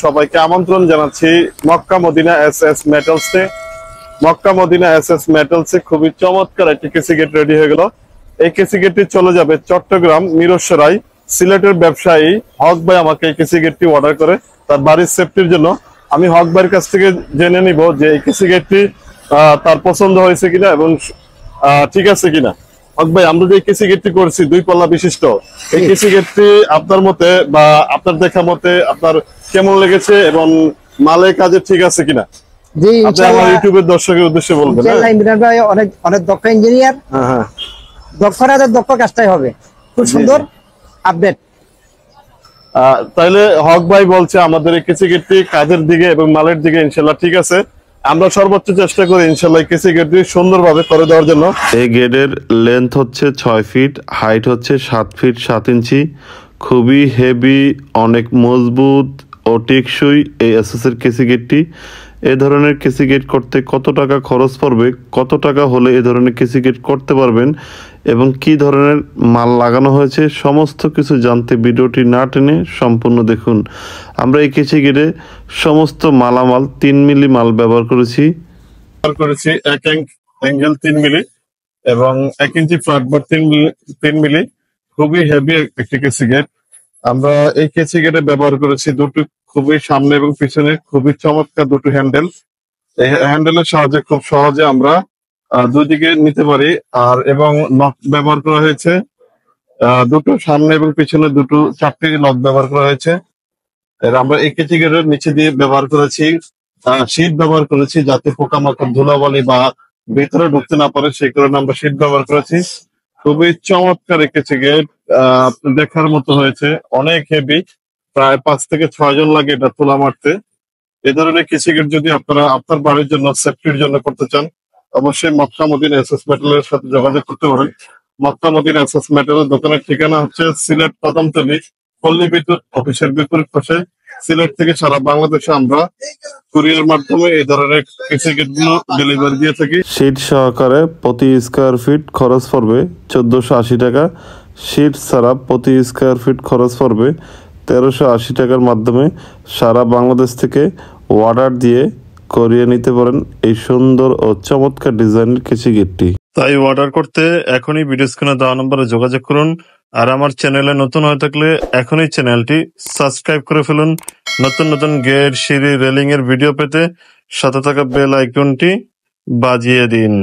সবাইকে আমন্ত্রণ জানাচ্ছি মক্কা মদিনা এসএস মেটালসে। মক্কা মদিনা এসএস মেটালসে খুবই চমৎকার একটি কেসি গেট রেডি হয়ে গেল। এই কেসি গেটটি চলে যাবে চট্টগ্রাম মিরসরাই। সিলেটের ব্যবসায়ী হক ভাই আমাকে এই কেসি গেটটি অর্ডার করে তার বাড়ির সেফটির জন্য। আমি হক ভাইয়ের কাছ থেকে জেনে নিব যে এই কেসি গেটটি তার পছন্দ হয়েছে কিনা এবং ঠিক আছে কিনা। হক ভাই, আমরা যে কেসি গেটটি করছি 2 পাল্লা বিশিষ্ট, এই কেসি গেটটি আপনার মতে বা আপনার দেখা মতে আপনার কেমন লেগেছে এবং মালে কাজে ঠিক আছে কিনা? জি, আমার ইউটিউবের দর্শকের উদ্দেশ্যে বলবেন। ইমরান ভাই অনেক দক্ষ ইঞ্জিনিয়ার। হ্যাঁ, দক্ষ কাজটাই হবে। খুব সুন্দর আপডেট। তাইলে হক ভাই বলছে আমাদের এই কেসি গেটটি কাজের দিকে এবং মালের দিকে ইনশাল্লাহ ঠিক আছে। আমরা সর্বোচ্চ চেষ্টা করি ইনশাল্লাহ কেসি গেটটি সুন্দরভাবে করে দেওয়ার জন্য। এই গেটের লেন্থ হচ্ছে 6 ফিট, হাইট হচ্ছে 7 ফিট 7 ইঞ্চি। খুবই হেভি, অনেক মজবুত ও টেকসই এই এসএসের কেসি গেটটি। এ ধরনের কেসি গেট করতে কত টাকা খরচ পড়বে, কত টাকা হলে এ ধরনের কেসি গেট করতে পারবেন এবং কি ধরনের মাল লাগানো হয়েছে সমস্ত কিছু জানতে ভিডিওটি না টেনে সম্পূর্ণ দেখুন। আমরা এই কেসি গেটে সমস্ত মালামাল 3 মিলি মাল ব্যবহার করেছি। 1 অ্যাঙ্গেল 3 মিলি এবং 1 ইঞ্চি ফ্ল্যাটবোর্ড 3 মিলি। খুবই হেভি একটি কেসি গেট। আমরা এই কেসি গেটে ব্যবহার করেছি দুটো খুবই সামনে এবং পিছনে খুবই চমৎকার দুটো হ্যান্ডেল। এই হ্যান্ডেলের সাহায্যে খুব সহজে আমরা দুই দিকে নিতে পারি। আর এবং নক ব্যবহার করা হয়েছে দুটো সামনে এবং পিছনে 4টি নক ব্যবহার করা হয়েছে। আমরা এই কেসি গেটের নিচে দিয়ে ব্যবহার করেছি শীট ব্যবহার করেছি যাতে পোকামাকড় ধুলাবালি বা ভিতরে ঢুকতে না পারে, সেই কারণে আমরা শীট ব্যবহার করেছি। খুবই চমৎকার কেসি গেট, দেখার মতো হয়েছে। অনেক হেভি, প্রায় 5 থেকে 6 জন লাগে এটা তোলা মারতে। এ ধরনের কেসি গেট যদি আপনারা আপনার বাড়ির জন্য সেফটির জন্য করতে চান, অবশ্যই মক্কা মদিনা এসএস মেটালের সাথে যোগাযোগ করতে পারেন। মক্কা মদিনা এসএস মেটালের দোকানের ঠিকানা হচ্ছে সিলেট কদমতলী পল্লী বিদ্যুৎ অফিসের বিপরীত পাশে। সিলেট থেকে সারা বাংলাদেশে আমরা কুরিয়ার মাধ্যমে এই ধরনের কেসি গেট গুলো ডেলিভারি দিয়ে থাকি। শীট সহকারে প্রতি স্কোয়ার ফিট খরচ পড়বে 1480 টাকা। শীট ছাড়া প্রতি স্কোয়ার ফিট খরচ পড়বে 1380 টাকার মাধ্যমে সারা বাংলাদেশ থেকে অর্ডার দিয়ে করিয়ে নিতে পারেন এই সুন্দর ও চমৎকার ডিজাইনের কেসি গেটটি। তাই অর্ডার করতে এখনই ভিডিও স্ক্রিনে দেওয়া নম্বরে যোগাযোগ করুন। আর আমার চ্যানেলে নতুন হয়ে থাকলে এখনই চ্যানেলটি সাবস্ক্রাইব করে ফেলুন। নতুন নতুন গেট, সিঁড়ি, রেলিং এর ভিডিও পেতে সাথে থাকা বেল আইকনটি বাজিয়ে দিন।